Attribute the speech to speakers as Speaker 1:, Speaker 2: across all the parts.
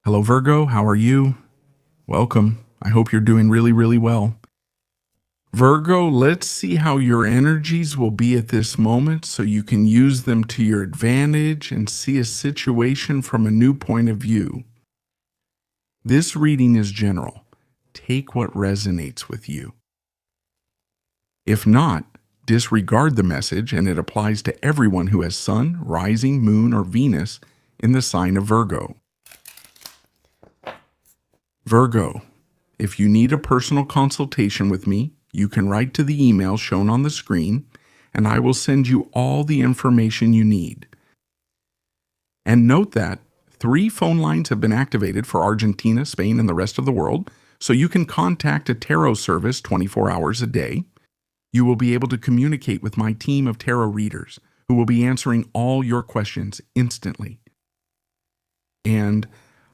Speaker 1: Hello, Virgo. How are you? Welcome. I hope you're doing really, really well. Virgo, let's see how your energies will be at this moment so you can use them to your advantage and see a situation from a new point of view. This reading is general. Take what resonates with you. If not, disregard the message, and it applies to everyone who has Sun, Rising, Moon, or Venus in the sign of Virgo. Virgo, if you need a personal consultation with me, you can write to the email shown on the screen, and I will send you all the information you need. And note that 3 phone lines have been activated for Argentina, Spain, and the rest of the world, so you can contact a tarot service 24 hours a day. You will be able to communicate with my team of tarot readers, who will be answering all your questions instantly. And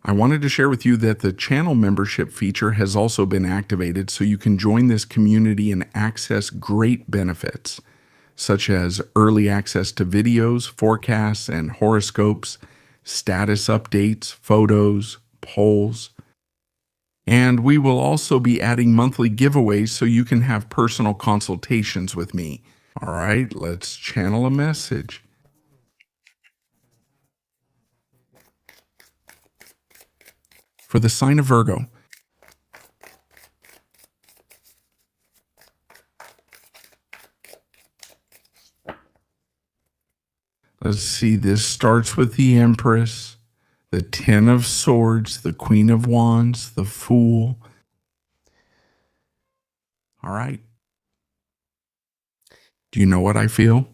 Speaker 1: I wanted to share with you that the channel membership feature has also been activated, so you can join this community and access great benefits, such as early access to videos, forecasts, and horoscopes, status updates, photos, polls. And we will also be adding monthly giveaways so you can have personal consultations with me. All right, let's channel a message. For the sign of Virgo, let's see, this starts with the Empress, the Ten of Swords, the Queen of Wands, the Fool. All right. Do you know what I feel?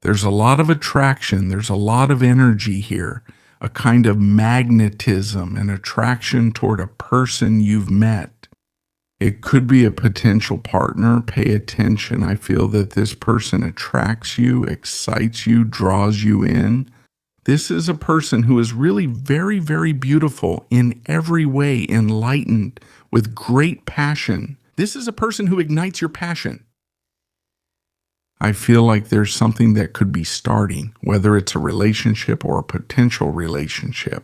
Speaker 1: There's a lot of attraction. There's a lot of energy here, a kind of magnetism and attraction toward a person you've met. It could be a potential partner. Pay attention. I feel that this person attracts you, excites you, draws you in. This is a person who is really very, very beautiful in every way, enlightened, with great passion. This is a person who ignites your passion. I feel like there's something that could be starting, whether it's a relationship or a potential relationship.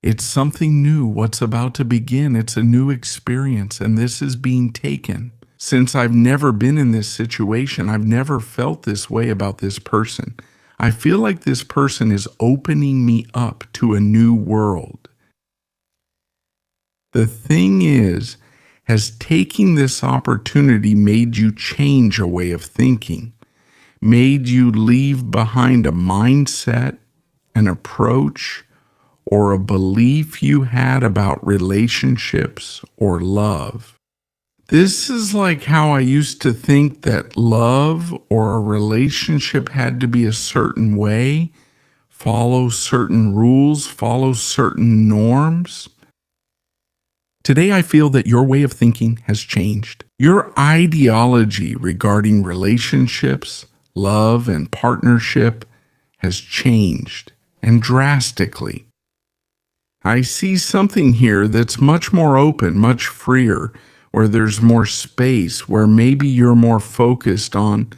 Speaker 1: It's something new, what's about to begin. It's a new experience, and this is being taken. Since I've never been in this situation, I've never felt this way about this person. I feel like this person is opening me up to a new world. The thing is, has taking this opportunity made you change a way of thinking, made you leave behind a mindset, an approach, or a belief you had about relationships or love? This is like how I used to think that love or a relationship had to be a certain way, follow certain rules, follow certain norms. Today, I feel that your way of thinking has changed. Your ideology regarding relationships, love, and partnership has changed, and drastically. I see something here that's much more open, much freer, where there's more space, where maybe you're more focused on,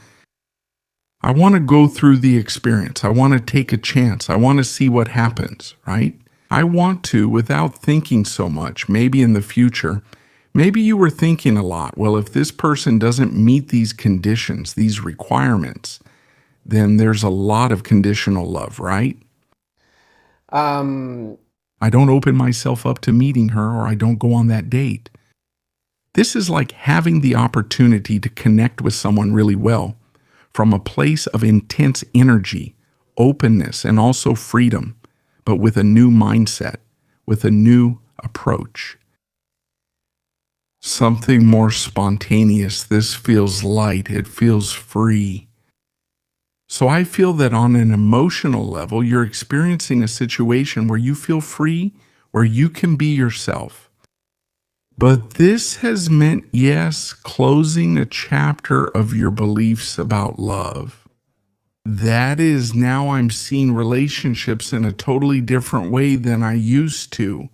Speaker 1: I want to go through the experience. I want to take a chance. I want to see what happens, right? I want to, without thinking so much, maybe in the future, maybe you were thinking a lot, well, if this person doesn't meet these conditions, these requirements, then there's a lot of conditional love, right? I don't open myself up to meeting her, or I don't go on that date. This is like having the opportunity to connect with someone really well from a place of intense energy, openness, and also freedom, but with a new mindset, with a new approach. Something more spontaneous. This feels light. It feels free. So I feel that on an emotional level, you're experiencing a situation where you feel free, where you can be yourself. But this has meant, yes, closing a chapter of your beliefs about love. That is, now I'm seeing relationships in a totally different way than I used to.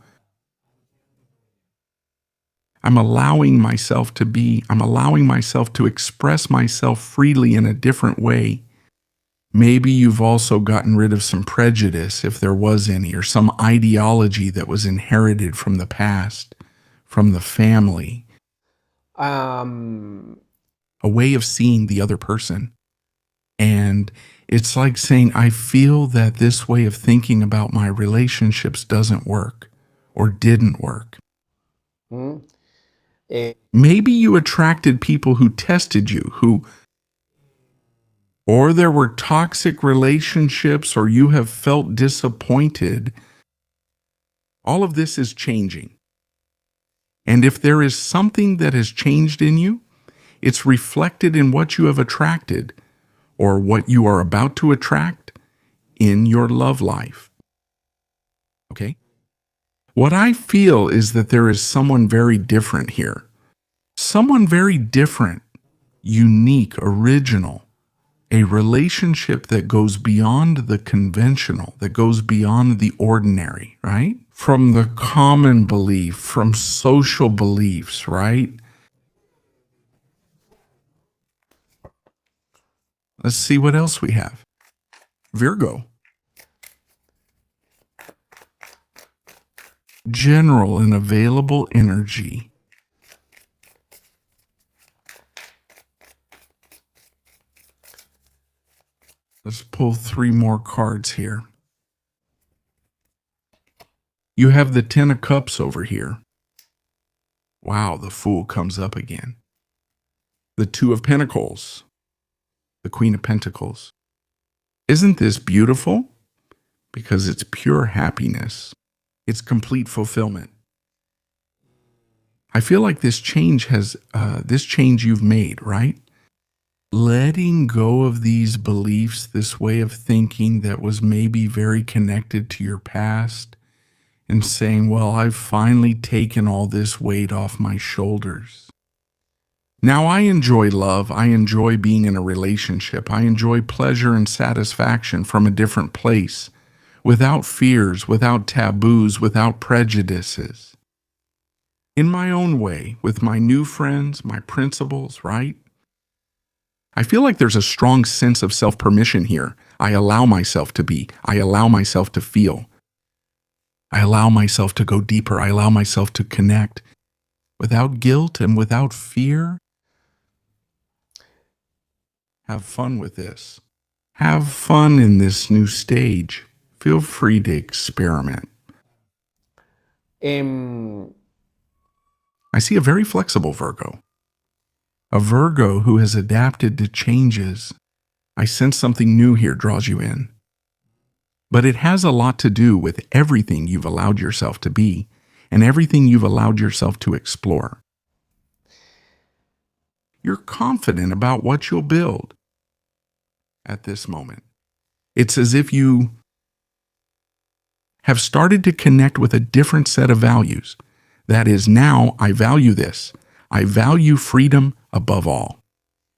Speaker 1: I'm allowing myself to express myself freely in a different way. Maybe you've also gotten rid of some prejudice, if there was any, or some ideology that was inherited from the past, from the family,
Speaker 2: Um,
Speaker 1: a way of seeing the other person. And it's like saying, I feel that this way of thinking about my relationships doesn't work or didn't work.
Speaker 2: mm, eh,
Speaker 1: Maybe you attracted people who tested you, or there were toxic relationships, or you have felt disappointed. All of this is changing. And if there is something that has changed in you, it's reflected in what you have attracted or what you are about to attract in your love life. Okay? What I feel is that there is someone very different here. Someone very different, unique, original. A relationship that goes beyond the conventional, that goes beyond the ordinary, right? From the common belief, from social beliefs, right? Let's see what else we have. Virgo. General and available energy. Let's pull 3 more cards here. You have the 10 of Cups over here. Wow, the Fool comes up again. The 2 of Pentacles. The Queen of Pentacles. Isn't this beautiful? Because it's pure happiness. It's complete fulfillment. I feel like this change you've made, right? Letting go of these beliefs, this way of thinking that was maybe very connected to your past, and saying, well, I've finally taken all this weight off my shoulders. Now I enjoy love. I enjoy being in a relationship. I enjoy pleasure and satisfaction from a different place, without fears, without taboos, without prejudices. In my own way, with my new friends, my principles, right? I feel like there's a strong sense of self-permission here. I allow myself to be. I allow myself to feel. I allow myself to go deeper. I allow myself to connect without guilt and without fear. Have fun with this. Have fun in this new stage. Feel free to experiment.
Speaker 2: em,
Speaker 1: I see a very flexible Virgo. A Virgo who has adapted to changes. I sense something new here draws you in. But it has a lot to do with everything you've allowed yourself to be and everything you've allowed yourself to explore. You're confident about what you'll build at this moment. It's as if you have started to connect with a different set of values. That is, now I value this. I value freedom above all.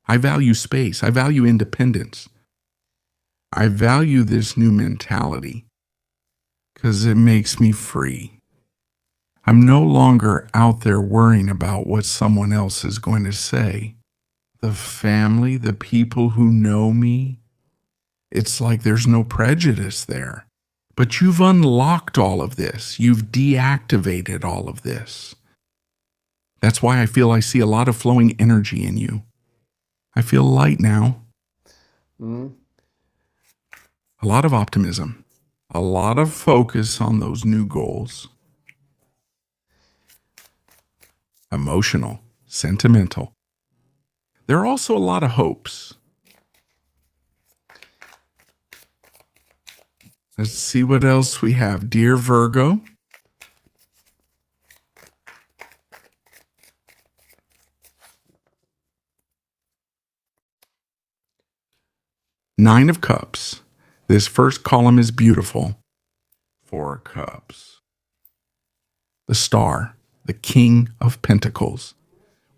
Speaker 1: I value space. I value independence. I value this new mentality because it makes me free. I'm no longer out there worrying about what someone else is going to say. The family, the people who know me, it's like there's no prejudice there. But you've unlocked all of this. You've deactivated all of this. That's why I feel I see a lot of flowing energy in you. I feel light now.
Speaker 2: mm,
Speaker 1: A lot of optimism. A lot of focus on those new goals. Emotional, sentimental. There are also a lot of hopes. Let's see what else we have. Dear Virgo. Nine of Cups. This first column is beautiful. 4 of Cups. The Star, the King of Pentacles.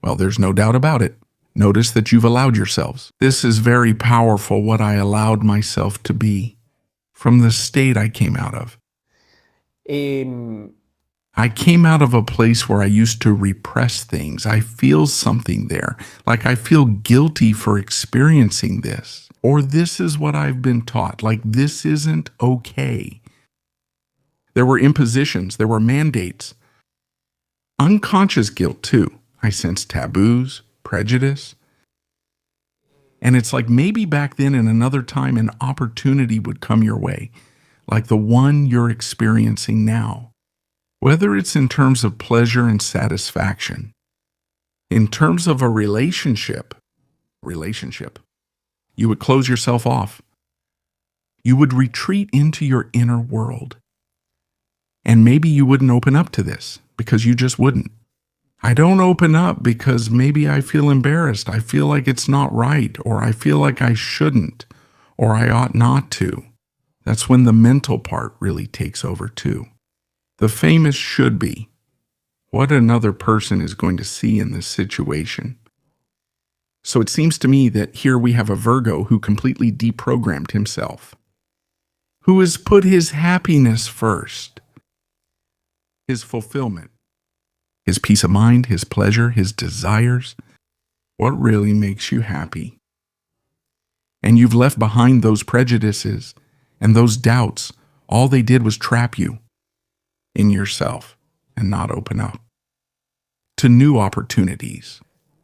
Speaker 1: Well, there's no doubt about it. Notice that you've allowed yourselves. This is very powerful, what I allowed myself to be from the state I came out of.
Speaker 2: em,
Speaker 1: I came out of a place where I used to repress things. I feel something there, like I feel guilty for experiencing this. Or this is what I've been taught, like this isn't okay. There were impositions, there were mandates. Unconscious guilt, too. I sensed taboos, prejudice. And it's like maybe back then in another time an opportunity would come your way, like the one you're experiencing now. Whether it's in terms of pleasure and satisfaction, in terms of a relationship, you would close yourself off. You would retreat into your inner world. And maybe you wouldn't open up to this because you just wouldn't. I don't open up because maybe I feel embarrassed. I feel like it's not right, or I feel like I shouldn't, or I ought not to. That's when the mental part really takes over too. The famous should be. What another person is going to see in this situation. So it seems to me that here we have a Virgo who completely deprogrammed himself, who has put his happiness first, his fulfillment, his peace of mind, his pleasure, his desires, what really makes you happy. And you've left behind those prejudices and those doubts. All they did was trap you in yourself and not open up to new opportunities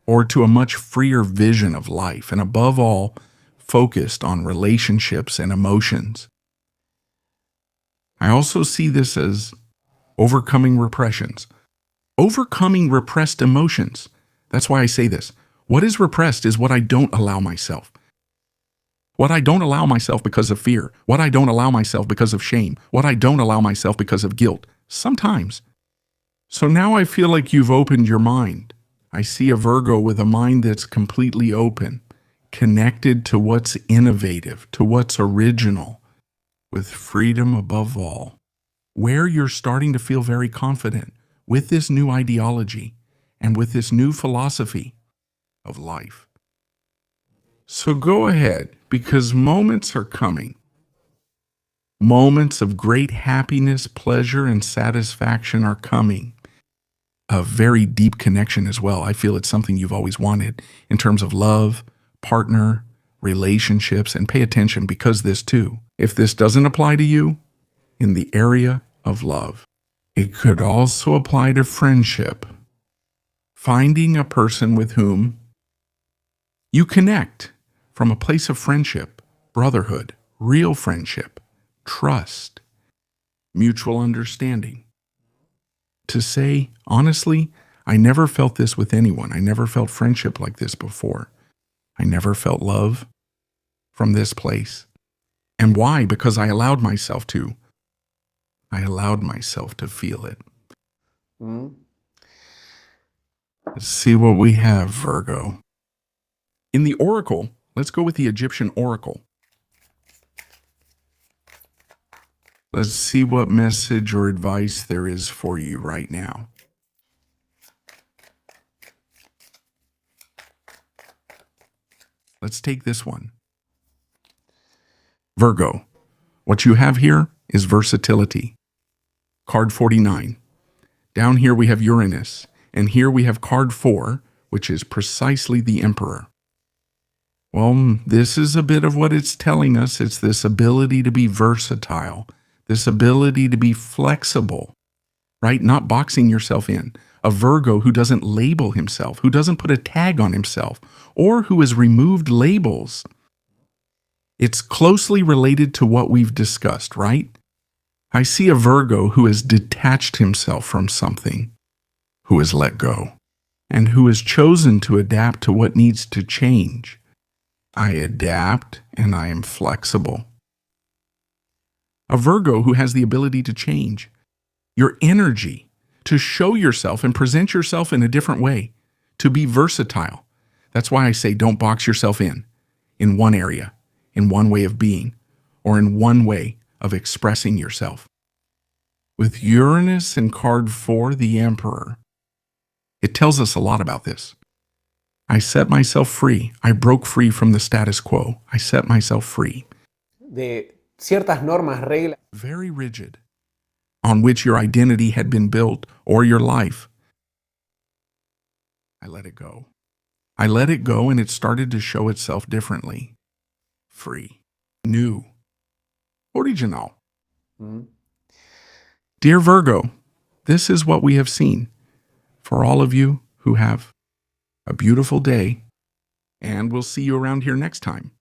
Speaker 1: or to a much freer vision of life, and above all, focused on relationships and emotions. I also see this as overcoming repressions, overcoming repressed emotions. That's why I say this. What is repressed is what I don't allow myself. What I don't allow myself because of fear, what I don't allow myself because of shame, what I don't allow myself because of guilt. Sometimes. So now I feel like you've opened your mind. I see a Virgo with a mind that's completely open, connected to what's innovative, to what's original, with freedom above all, where you're starting to feel very confident with this new ideology and with this new philosophy of life. So go ahead, because moments are coming. Moments of great happiness, pleasure, and satisfaction are coming. A very deep connection as well. I feel it's something you've always wanted in terms of love, partner, relationships, and pay attention because this too, if this doesn't apply to you, in the area of love, it could also apply to friendship. Finding a person with whom you connect from a place of friendship, brotherhood, real friendship, trust, mutual understanding. To say, honestly, I never felt this with anyone. I never felt friendship like this before. I never felt love from this place. And why? Because I allowed myself to. I allowed myself to feel it. Let's see what we have, Virgo. In the Oracle, let's go with the Egyptian Oracle. Let's see what message or advice there is for you right now. Let's take this one. Virgo, what you have here is versatility. Card 49. Down here we have Uranus, and here we have card 4, which is precisely the Emperor. Well, this is a bit of what it's telling us. It's this ability to be versatile, this ability to be flexible, right? Not boxing yourself in. A Virgo who doesn't label himself, who doesn't put a tag on himself, or who has removed labels. It's closely related to what we've discussed, right? I see a Virgo who has detached himself from something, who has let go, and who has chosen to adapt to what needs to change. I adapt and I am flexible. A Virgo who has the ability to change your energy, to show yourself and present yourself in a different way, to be versatile. That's why I say don't box yourself in one area, in one way of being, or in one way of expressing yourself. With Uranus and card 4, the Emperor, it tells us a lot about this. I set myself free. I broke free from the status quo. I set myself free.
Speaker 2: De ciertas normas, reglas.
Speaker 1: Very rigid. on which your identity had been built or your life. I let it go. I let it go, and it started to show itself differently. Free. New. Original.
Speaker 2: Mm.
Speaker 1: Dear Virgo, this is what we have seen. For all of you who have a beautiful day, and we'll see you around here next time.